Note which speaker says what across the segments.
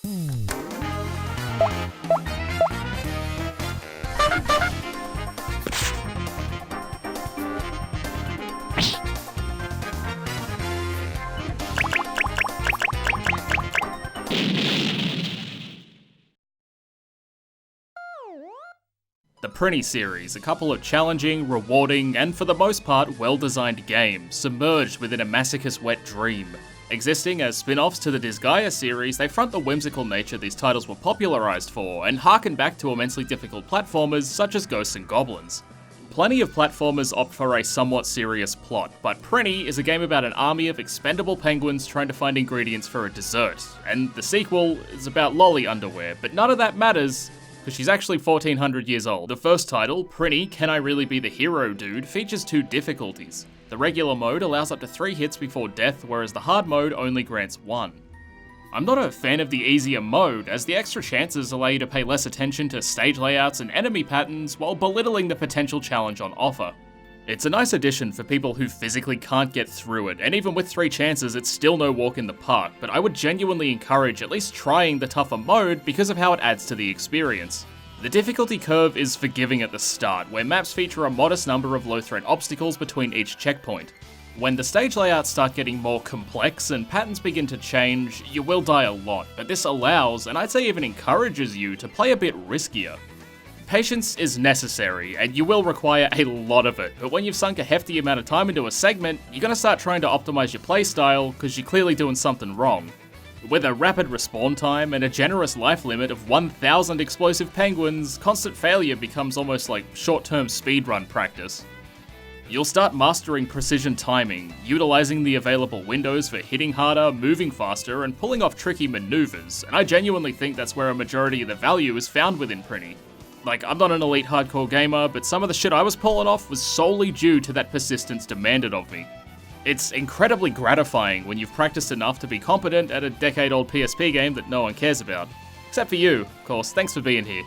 Speaker 1: The Prinny series, a couple of challenging, rewarding, and for the most part well-designed games, submerged within a masochist wet dream. Existing as spin-offs to the Disgaea series, they front the whimsical nature these titles were popularised for, and harken back to immensely difficult platformers such as Ghosts and Goblins. Plenty of platformers opt for a somewhat serious plot, but Prinny is a game about an army of expendable penguins trying to find ingredients for a dessert, and the sequel is about lolly underwear, but none of that matters, because she's actually 1400 years old. The first title, Prinny, Can I Really Be the Hero Dude, features 2 difficulties. The regular mode allows up to 3 hits before death, whereas the hard mode only grants 1. I'm not a fan of the easier mode, as the extra chances allow you to pay less attention to stage layouts and enemy patterns while belittling the potential challenge on offer. It's a nice addition for people who physically can't get through it, and even with 3 chances it's still no walk in the park, but I would genuinely encourage at least trying the tougher mode because of how it adds to the experience. The difficulty curve is forgiving at the start, where maps feature a modest number of low-threat obstacles between each checkpoint. When the stage layouts start getting more complex and patterns begin to change, you will die a lot, but this allows, and I'd say even encourages you, to play a bit riskier. Patience is necessary, and you will require a lot of it, but when you've sunk a hefty amount of time into a segment, you're gonna start trying to optimize your playstyle, because you're clearly doing something wrong. With a rapid respawn time and a generous life limit of 1000 explosive penguins, constant failure becomes almost like short-term speedrun practice. You'll start mastering precision timing, utilizing the available windows for hitting harder, moving faster, and pulling off tricky maneuvers, and I genuinely think that's where a majority of the value is found within Prinny. Like, I'm not an elite hardcore gamer, but some of the shit I was pulling off was solely due to that persistence demanded of me. It's incredibly gratifying when you've practiced enough to be competent at a decade-old PSP game that no one cares about. Except for you, of course, thanks for being here.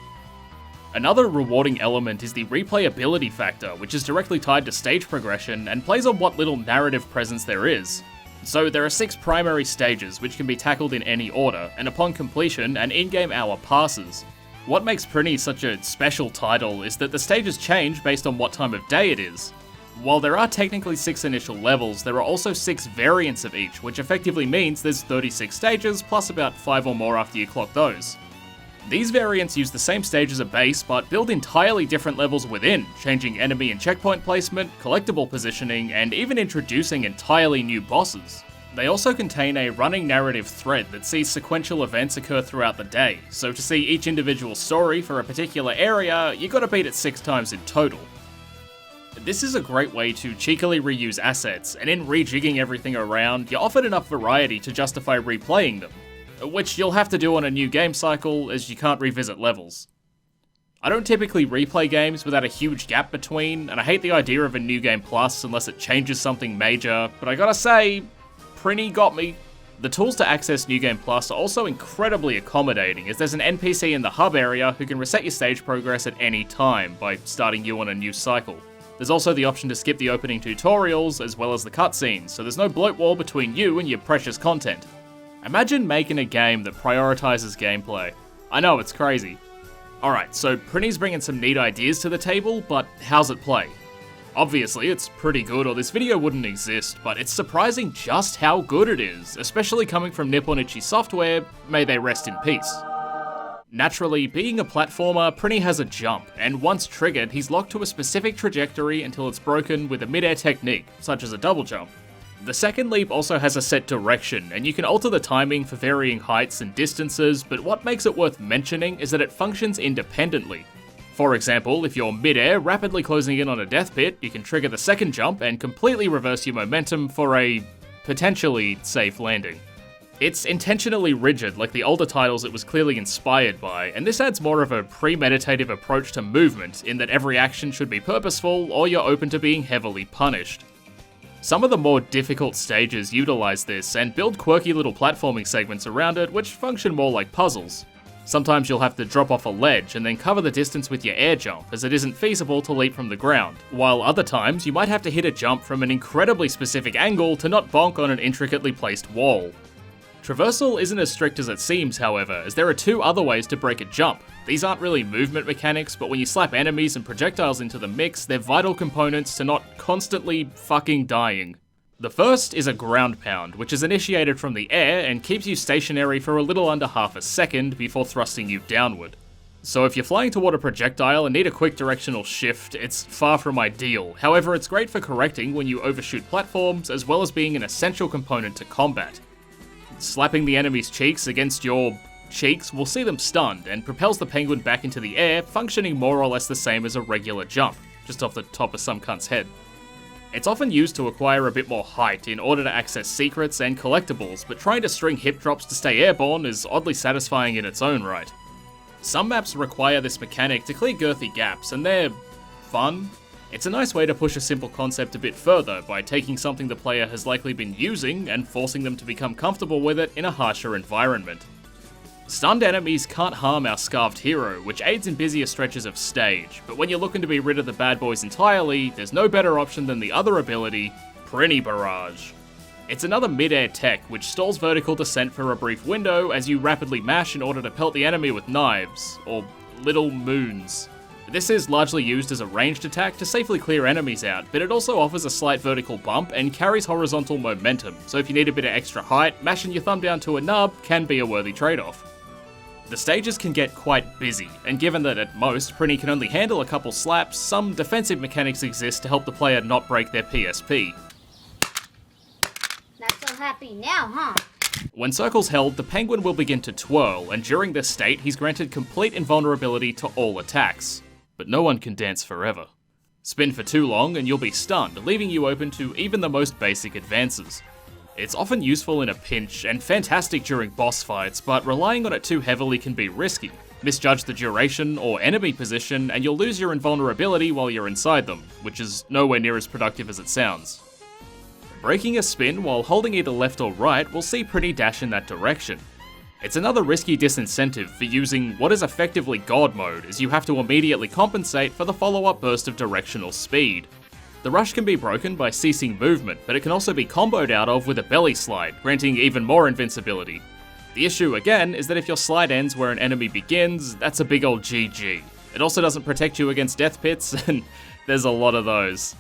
Speaker 1: Another rewarding element is the replayability factor, which is directly tied to stage progression and plays on what little narrative presence there is. So there are 6 primary stages which can be tackled in any order, and upon completion, an in-game hour passes. What makes Prinny such a special title is that the stages change based on what time of day it is. While there are technically 6 initial levels, there are also 6 variants of each, which effectively means there's 36 stages, plus about 5 or more after you clock those. These variants use the same stage as a base, but build entirely different levels within, changing enemy and checkpoint placement, collectible positioning, and even introducing entirely new bosses. They also contain a running narrative thread that sees sequential events occur throughout the day, so to see each individual story for a particular area, you gotta beat it 6 times in total. This is a great way to cheekily reuse assets, and in rejigging everything around, you're offered enough variety to justify replaying them, which you'll have to do on a new game cycle as you can't revisit levels. I don't typically replay games without a huge gap between, and I hate the idea of a New Game Plus unless it changes something major, but I gotta say, Prinny got me. The tools to access New Game Plus are also incredibly accommodating, as there's an NPC in the hub area who can reset your stage progress at any time by starting you on a new cycle. There's also the option to skip the opening tutorials as well as the cutscenes, so there's no bloat wall between you and your precious content. Imagine making a game that prioritizes gameplay. I know, it's crazy. Alright, so Prinny's bringing some neat ideas to the table, but how's it play? Obviously, it's pretty good or this video wouldn't exist, but it's surprising just how good it is, especially coming from Nippon Ichi Software, may they rest in peace. Naturally, being a platformer, Prinny has a jump, and once triggered, he's locked to a specific trajectory until it's broken with a mid-air technique, such as a double jump. The second leap also has a set direction, and you can alter the timing for varying heights and distances, but what makes it worth mentioning is that it functions independently. For example, if you're mid-air, rapidly closing in on a death pit, you can trigger the second jump and completely reverse your momentum for a potentially safe landing. It's intentionally rigid, like the older titles it was clearly inspired by, and this adds more of a premeditative approach to movement, in that every action should be purposeful, or you're open to being heavily punished. Some of the more difficult stages utilize this, and build quirky little platforming segments around it, which function more like puzzles. Sometimes you'll have to drop off a ledge and then cover the distance with your air jump, as it isn't feasible to leap from the ground, while other times you might have to hit a jump from an incredibly specific angle to not bonk on an intricately placed wall. Traversal isn't as strict as it seems, however, as there are two other ways to break a jump. These aren't really movement mechanics, but when you slap enemies and projectiles into the mix, they're vital components to not constantly fucking dying. The first is a ground pound, which is initiated from the air and keeps you stationary for a little under half a second before thrusting you downward. So if you're flying toward a projectile and need a quick directional shift, it's far from ideal. However, it's great for correcting when you overshoot platforms, as well as being an essential component to combat. Slapping the enemy's cheeks against your cheeks will see them stunned and propels the penguin back into the air, functioning more or less the same as a regular jump, just off the top of some cunt's head. It's often used to acquire a bit more height in order to access secrets and collectibles, but trying to string hip drops to stay airborne is oddly satisfying in its own right. Some maps require this mechanic to clear girthy gaps, and they're fun. It's a nice way to push a simple concept a bit further by taking something the player has likely been using and forcing them to become comfortable with it in a harsher environment. Stunned enemies can't harm our scarved hero, which aids in busier stretches of stage, but when you're looking to be rid of the bad boys entirely, there's no better option than the other ability, Prinny Barrage. It's another mid-air tech which stalls vertical descent for a brief window as you rapidly mash in order to pelt the enemy with knives, or little moons. This is largely used as a ranged attack to safely clear enemies out, but it also offers a slight vertical bump and carries horizontal momentum, so if you need a bit of extra height, mashing your thumb down to a nub can be a worthy trade-off. The stages can get quite busy, and given that at most, Prinny can only handle a couple slaps, some defensive mechanics exist to help the player not break their PSP.
Speaker 2: Not so happy now, huh?
Speaker 1: When circle's held, the penguin will begin to twirl, and during this state, he's granted complete invulnerability to all attacks. But no one can dance forever. Spin for too long and you'll be stunned, leaving you open to even the most basic advances. It's often useful in a pinch and fantastic during boss fights, but relying on it too heavily can be risky. Misjudge the duration or enemy position and you'll lose your invulnerability while you're inside them, which is nowhere near as productive as it sounds. Breaking a spin while holding either left or right will see Prinny dash in that direction. It's another risky disincentive for using what is effectively God mode, as you have to immediately compensate for the follow-up burst of directional speed. The rush can be broken by ceasing movement, but it can also be comboed out of with a belly slide, granting even more invincibility. The issue, again, is that if your slide ends where an enemy begins, that's a big old GG. It also doesn't protect you against death pits, and there's a lot of those.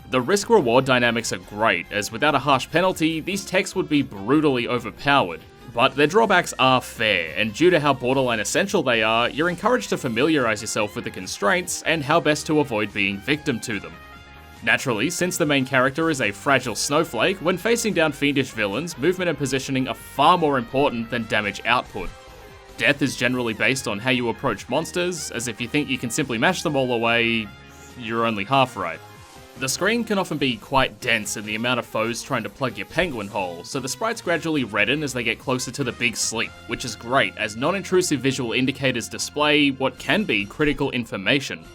Speaker 1: The risk-reward dynamics are great, as without a harsh penalty, these techs would be brutally overpowered. But their drawbacks are fair, and due to how borderline essential they are, you're encouraged to familiarise yourself with the constraints and how best to avoid being victim to them. Naturally, since the main character is a fragile snowflake, when facing down fiendish villains, movement and positioning are far more important than damage output. Death is generally based on how you approach monsters, as if you think you can simply mash them all away, you're only half right. The screen can often be quite dense in the amount of foes trying to plug your penguin hole, so the sprites gradually redden as they get closer to the big sleep, which is great as non-intrusive visual indicators display what can be critical information.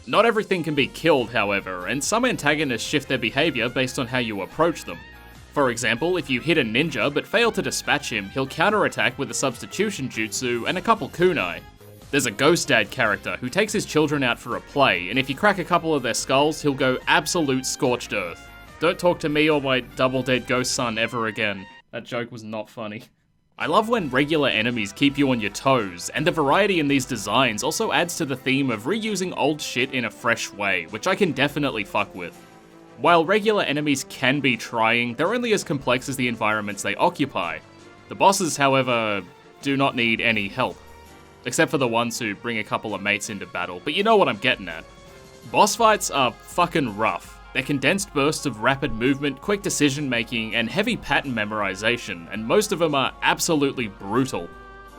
Speaker 1: Not everything can be killed, however, and some antagonists shift their behaviour based on how you approach them. For example, if you hit a ninja but fail to dispatch him, he'll counterattack with a substitution jutsu and a couple kunai. There's a Ghost Dad character who takes his children out for a play, and if you crack a couple of their skulls, he'll go absolute scorched earth. Don't talk to me or my double-dead ghost son ever again. That joke was not funny. I love when regular enemies keep you on your toes, and the variety in these designs also adds to the theme of reusing old shit in a fresh way, which I can definitely fuck with. While regular enemies can be trying, they're only as complex as the environments they occupy. The bosses, however, do not need any help. Except for the ones who bring a couple of mates into battle, but you know what I'm getting at. Boss fights are fucking rough. They're condensed bursts of rapid movement, quick decision making, and heavy pattern memorization, and most of them are absolutely brutal.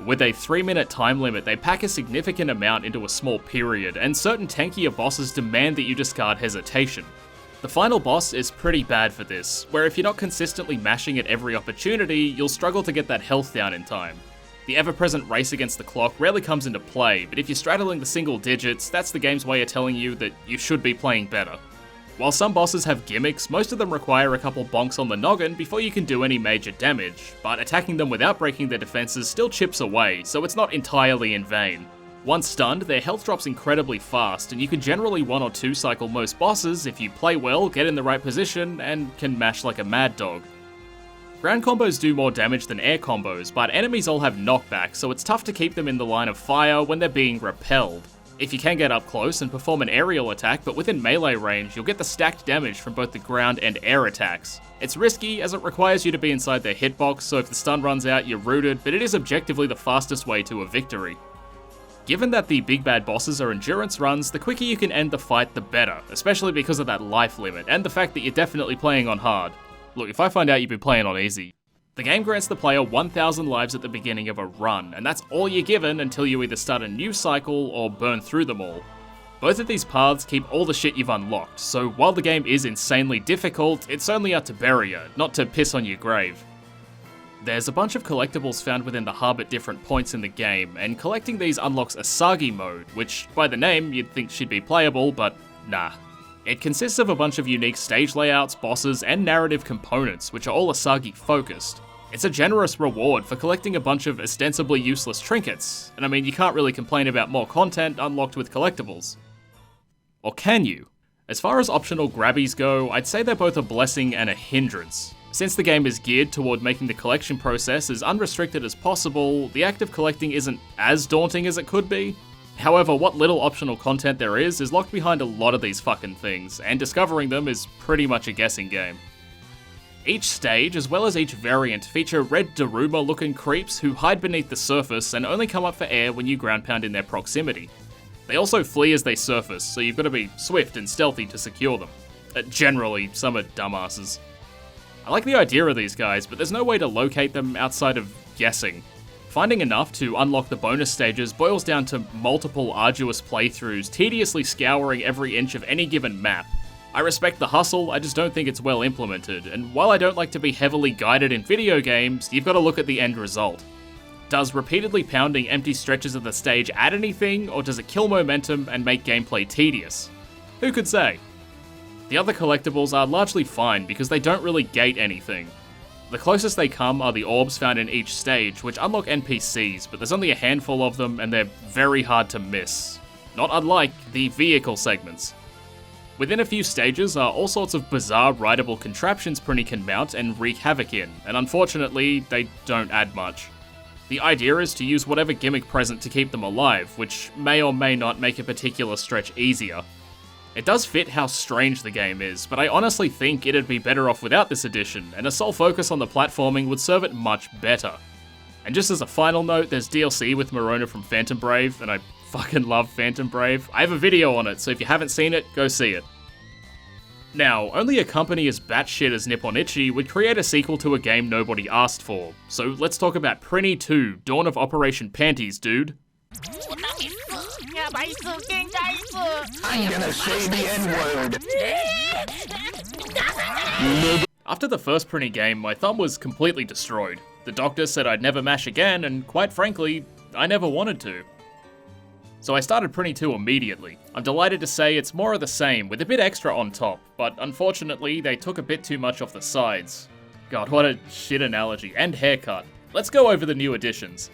Speaker 1: With a 3-minute time limit, they pack a significant amount into a small period, and certain tankier bosses demand that you discard hesitation. The final boss is pretty bad for this, where if you're not consistently mashing at every opportunity, you'll struggle to get that health down in time. The ever-present race against the clock rarely comes into play, but if you're straddling the single digits, that's the game's way of telling you that you should be playing better. While some bosses have gimmicks, most of them require a couple bonks on the noggin before you can do any major damage, but attacking them without breaking their defenses still chips away, so it's not entirely in vain. Once stunned, their health drops incredibly fast, and you can generally 1 or 2 cycle most bosses if you play well, get in the right position, and can mash like a mad dog. Ground combos do more damage than air combos, but enemies all have knockback, so it's tough to keep them in the line of fire when they're being repelled. If you can get up close and perform an aerial attack, but within melee range, you'll get the stacked damage from both the ground and air attacks. It's risky, as it requires you to be inside their hitbox, so if the stun runs out, you're rooted, but it is objectively the fastest way to a victory. Given that the big bad bosses are endurance runs, the quicker you can end the fight, the better, especially because of that life limit, and the fact that you're definitely playing on hard. Look, if I find out you've been playing on easy. The game grants the player 1,000 lives at the beginning of a run, and that's all you're given until you either start a new cycle or burn through them all. Both of these paths keep all the shit you've unlocked, so while the game is insanely difficult, it's only out to bury you, not to piss on your grave. There's a bunch of collectibles found within the hub at different points in the game, and collecting these unlocks Asagi mode, which by the name you'd think should be playable, but nah. It consists of a bunch of unique stage layouts, bosses, and narrative components, which are all Asagi focused. It's a generous reward for collecting a bunch of ostensibly useless trinkets, and I mean, you can't really complain about more content unlocked with collectibles. Or can you? As far as optional grabbies go, I'd say they're both a blessing and a hindrance. Since the game is geared toward making the collection process as unrestricted as possible, the act of collecting isn't as daunting as it could be. However, what little optional content there is locked behind a lot of these fucking things, and discovering them is pretty much a guessing game. Each stage, as well as each variant, feature red Daruma-looking creeps who hide beneath the surface and only come up for air when you ground pound in their proximity. They also flee as they surface, so you've got to be swift and stealthy to secure them. Generally, some are dumbasses. I like the idea of these guys, but there's no way to locate them outside of guessing. Finding enough to unlock the bonus stages boils down to multiple arduous playthroughs, tediously scouring every inch of any given map. I respect the hustle, I just don't think it's well implemented, and while I don't like to be heavily guided in video games, you've got to look at the end result. Does repeatedly pounding empty stretches of the stage add anything, or does it kill momentum and make gameplay tedious? Who could say? The other collectibles are largely fine because they don't really gate anything. The closest they come are the orbs found in each stage, which unlock NPCs, but there's only a handful of them and they're very hard to miss. Not unlike the vehicle segments. Within a few stages are all sorts of bizarre rideable contraptions Prinny can mount and wreak havoc in, and unfortunately, they don't add much. The idea is to use whatever gimmick present to keep them alive, which may or may not make a particular stretch easier. It does fit how strange the game is, but I honestly think it'd be better off without this addition, and a sole focus on the platforming would serve it much better. And just as a final note, there's DLC with Morona from Phantom Brave, and I fucking love Phantom Brave. I have a video on it, so if you haven't seen it, go see it. Now, only a company as batshit as Nippon Ichi would create a sequel to a game nobody asked for, so let's talk about Prinny 2, Dawn of Operation Panties, dude.
Speaker 2: I'm gonna say the N-word.
Speaker 1: After the first Prinny game, my thumb was completely destroyed. The doctor said I'd never mash again, and quite frankly, I never wanted to. So I started Prinny 2 immediately. I'm delighted to say it's more of the same, with a bit extra on top, but unfortunately they took a bit too much off the sides. God, what a shit analogy, and haircut. Let's go over the new additions.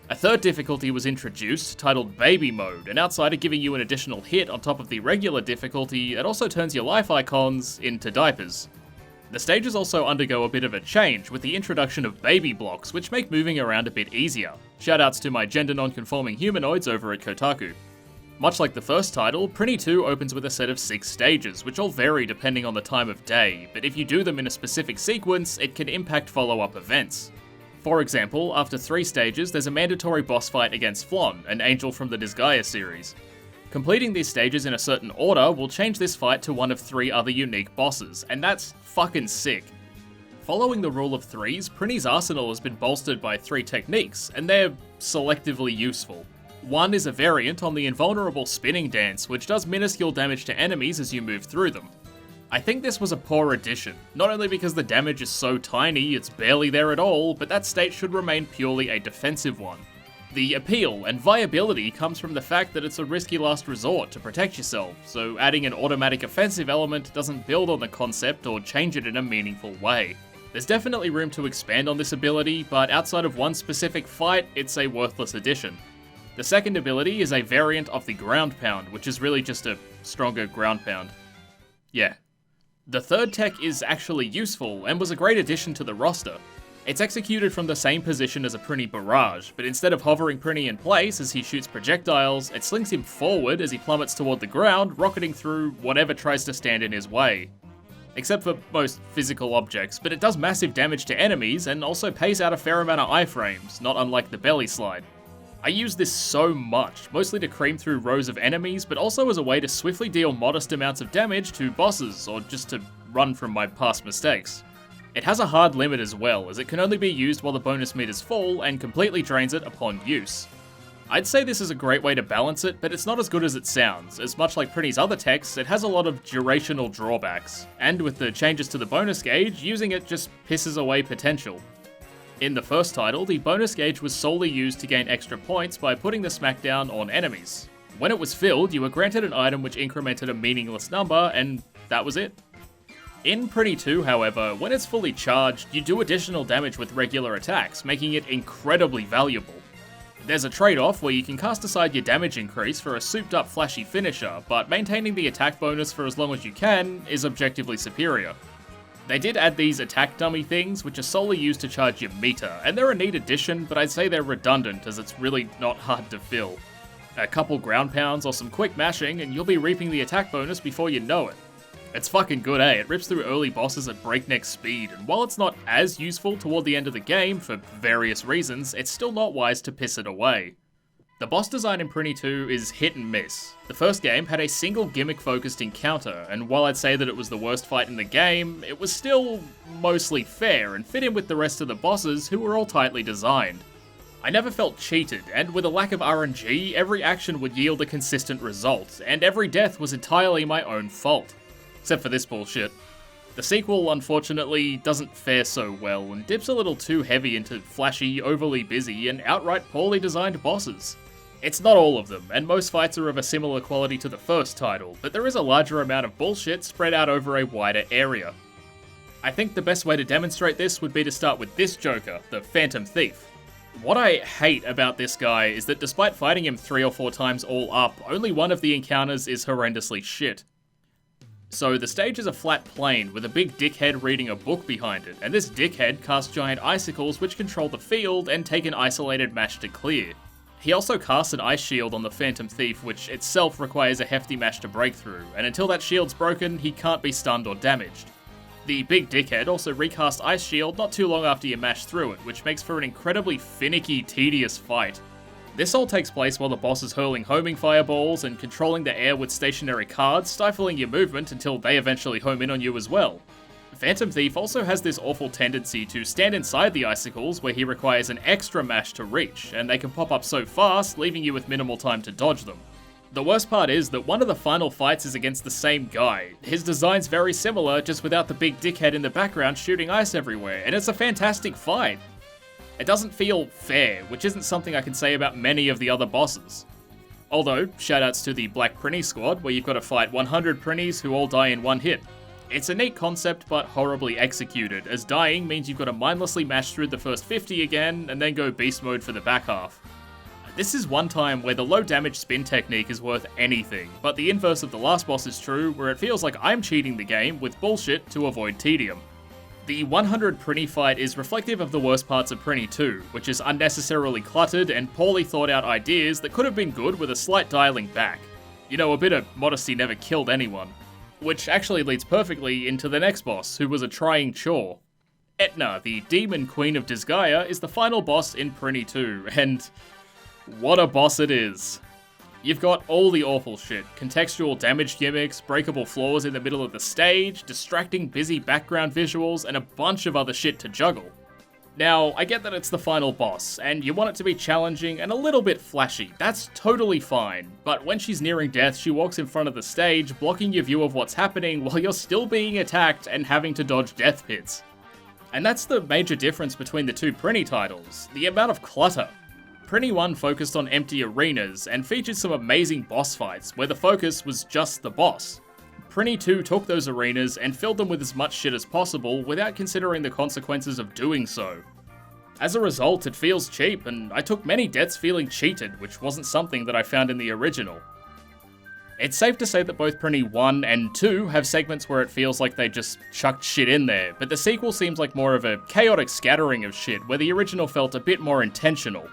Speaker 1: A third difficulty was introduced, titled Baby Mode, and outside of giving you an additional hit on top of the regular difficulty, it also turns your life icons into diapers. The stages also undergo a bit of a change, with the introduction of baby blocks, which make moving around a bit easier. Shoutouts to my gender non-conforming humanoids over at Kotaku. Much like the first title, Prinny 2 opens with a set of 6 stages, which all vary depending on the time of day, but if you do them in a specific sequence, it can impact follow-up events. For example, after 3 stages, there's a mandatory boss fight against Flonne, an angel from the Disgaea series. Completing these stages in a certain order will change this fight to one of 3 other unique bosses, and that's fucking sick. Following the rule of 3s, Prinny's arsenal has been bolstered by 3 techniques, and they're selectively useful. One is a variant on the invulnerable spinning dance, which does minuscule damage to enemies as you move through them. I think this was a poor addition, not only because the damage is so tiny it's barely there at all, but that state should remain purely a defensive one. The appeal and viability comes from the fact that it's a risky last resort to protect yourself, so adding an automatic offensive element doesn't build on the concept or change it in a meaningful way. There's definitely room to expand on this ability, but outside of one specific fight, it's a worthless addition. The second ability is a variant of the ground pound, which is really just a stronger ground pound. Yeah. The third tech is actually useful and was a great addition to the roster. It's executed from the same position as a Prinny Barrage, but instead of hovering Prinny in place as he shoots projectiles, it slings him forward as he plummets toward the ground, rocketing through whatever tries to stand in his way. Except for most physical objects, but it does massive damage to enemies and also pays out a fair amount of iframes, not unlike the Belly Slide. I use this so much, mostly to cream through rows of enemies, but also as a way to swiftly deal modest amounts of damage to bosses, or just to run from my past mistakes. It has a hard limit as well, as it can only be used while the bonus meters full and completely drains it upon use. I'd say this is a great way to balance it, but it's not as good as it sounds, as much like Prinny's other techs, it has a lot of durational drawbacks, and with the changes to the bonus gauge, using it just pisses away potential. In the first title, the bonus gauge was solely used to gain extra points by putting the smackdown on enemies. When it was filled, you were granted an item which incremented a meaningless number, and that was it. In Prinny 2, however, when it's fully charged, you do additional damage with regular attacks, making it incredibly valuable. There's a trade-off where you can cast aside your damage increase for a souped-up flashy finisher, but maintaining the attack bonus for as long as you can is objectively superior. They did add these attack dummy things, which are solely used to charge your meter, and they're a neat addition, but I'd say they're redundant as it's really not hard to fill. A couple ground pounds or some quick mashing and you'll be reaping the attack bonus before you know it. It's fucking good, eh? It rips through early bosses at breakneck speed, and while it's not as useful toward the end of the game for various reasons, it's still not wise to piss it away. The boss design in Prinny 2 is hit and miss. The first game had a single gimmick-focused encounter, and while I'd say that it was the worst fight in the game, it was still mostly fair and fit in with the rest of the bosses who were all tightly designed. I never felt cheated, and with a lack of RNG, every action would yield a consistent result, and every death was entirely my own fault. Except for this bullshit. The sequel, unfortunately, doesn't fare so well, and dips a little too heavy into flashy, overly busy, and outright poorly designed bosses. It's not all of them, and most fights are of a similar quality to the first title, but there is a larger amount of bullshit spread out over a wider area. I think the best way to demonstrate this would be to start with this Joker, the Phantom Thief. What I hate about this guy is that despite fighting him 3 or 4 times all up, only one of the encounters is horrendously shit. So the stage is a flat plane with a big dickhead reading a book behind it, and this dickhead casts giant icicles which control the field and take an isolated mash to clear. He also casts an ice shield on the Phantom Thief, which itself requires a hefty mash to break through, and until that shield's broken, he can't be stunned or damaged. The big dickhead also recast Ice Shield not too long after you mash through it, which makes for an incredibly finicky, tedious fight. This all takes place while the boss is hurling homing fireballs and controlling the air with stationary cards, stifling your movement until they eventually home in on you as well. Phantom Thief also has this awful tendency to stand inside the icicles where he requires an extra mash to reach, and they can pop up so fast, leaving you with minimal time to dodge them. The worst part is that one of the final fights is against the same guy. His design's very similar, just without the big dickhead in the background shooting ice everywhere, and it's a fantastic fight. It doesn't feel fair, which isn't something I can say about many of the other bosses. Although, shoutouts to the Black Prinny squad, where you've got to fight 100 Prinnies who all die in one hit. It's a neat concept, but horribly executed, as dying means you've got to mindlessly mash through the first 50 again, and then go beast mode for the back half. This is one time where the low damage spin technique is worth anything, but the inverse of the last boss is true, where it feels like I'm cheating the game with bullshit to avoid tedium. The 100 Prinny fight is reflective of the worst parts of Prinny 2, which is unnecessarily cluttered and poorly thought out ideas that could have been good with a slight dialing back. You know, a bit of modesty never killed anyone. Which actually leads perfectly into the next boss, who was a trying chore. Etna, the Demon Queen of Disgaea, is the final boss in Prinny 2, and what a boss it is. You've got all the awful shit, contextual damage gimmicks, breakable floors in the middle of the stage, distracting busy background visuals, and a bunch of other shit to juggle. Now, I get that it's the final boss, and you want it to be challenging and a little bit flashy, that's totally fine, but when she's nearing death, she walks in front of the stage, blocking your view of what's happening while you're still being attacked and having to dodge death pits. And that's the major difference between the two Prinny titles, the amount of clutter. Prinny 1 focused on empty arenas, and featured some amazing boss fights, where the focus was just the boss. Prinny 2 took those arenas and filled them with as much shit as possible without considering the consequences of doing so. As a result, it feels cheap, and I took many deaths feeling cheated, which wasn't something that I found in the original. It's safe to say that both Prinny 1 and 2 have segments where it feels like they just chucked shit in there, but the sequel seems like more of a chaotic scattering of shit, where the original felt a bit more intentional.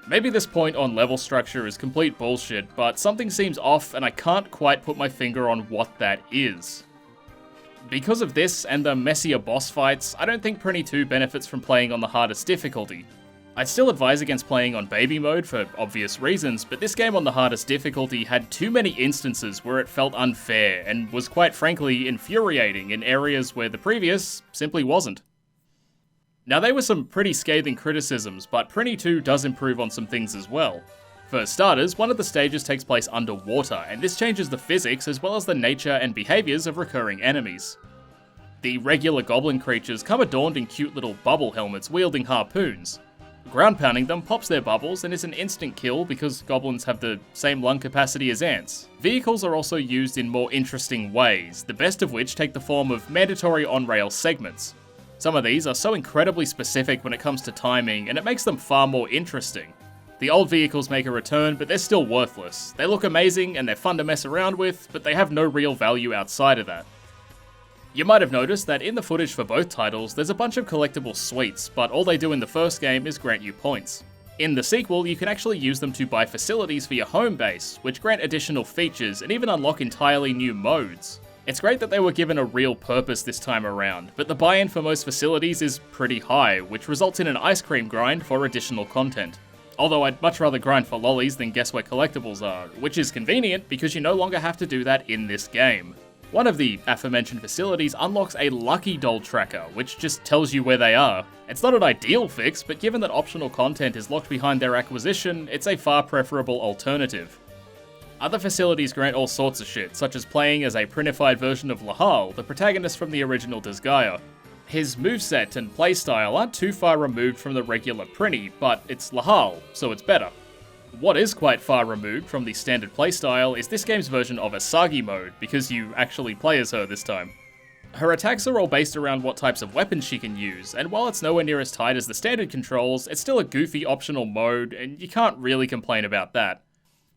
Speaker 1: Maybe this point on level structure is complete bullshit, but something seems off and I can't quite put my finger on what that is. Because of this and the messier boss fights, I don't think Prinny 2 benefits from playing on the hardest difficulty. I'd still advise against playing on baby mode for obvious reasons, but this game on the hardest difficulty had too many instances where it felt unfair and was quite frankly infuriating in areas where the previous simply wasn't. Now they were some pretty scathing criticisms, but Prinny 2 does improve on some things as well. For starters, one of the stages takes place underwater, and this changes the physics as well as the nature and behaviours of recurring enemies. The regular goblin creatures come adorned in cute little bubble helmets wielding harpoons. Ground pounding them pops their bubbles and is an instant kill because goblins have the same lung capacity as ants. Vehicles are also used in more interesting ways, the best of which take the form of mandatory on-rail segments. Some of these are so incredibly specific when it comes to timing, and it makes them far more interesting. The old vehicles make a return, but they're still worthless. They look amazing and they're fun to mess around with, but they have no real value outside of that. You might have noticed that in the footage for both titles, there's a bunch of collectible suites, but all they do in the first game is grant you points. In the sequel, you can actually use them to buy facilities for your home base, which grant additional features and even unlock entirely new modes. It's great that they were given a real purpose this time around, but the buy-in for most facilities is pretty high, which results in an ice cream grind for additional content. Although I'd much rather grind for lollies than guess where collectibles are, which is convenient because you no longer have to do that in this game. One of the aforementioned facilities unlocks a Lucky Doll tracker, which just tells you where they are. It's not an ideal fix, but given that optional content is locked behind their acquisition, it's a far preferable alternative. Other facilities grant all sorts of shit, such as playing as a prinified version of Laharl, the protagonist from the original Disgaea. His moveset and playstyle aren't too far removed from the regular Prinny, but it's Laharl, so it's better. What is quite far removed from the standard playstyle is this game's version of Asagi mode, because you actually play as her this time. Her attacks are all based around what types of weapons she can use, and while it's nowhere near as tight as the standard controls, it's still a goofy optional mode, and you can't really complain about that.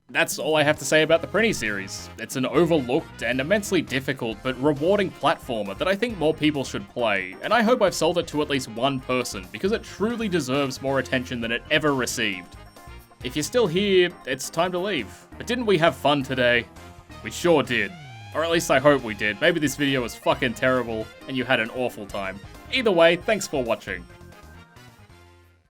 Speaker 1: That's all I have to say about the Prinny series. It's an overlooked and immensely difficult but rewarding platformer that I think more people should play, and I hope I've sold it to at least one person, because it truly deserves more attention than it ever received. If you're still here, it's time to leave. But didn't we have fun today? We sure did. Or at least I hope we did. Maybe this video was fucking terrible and you had an awful time. Either way, thanks for watching.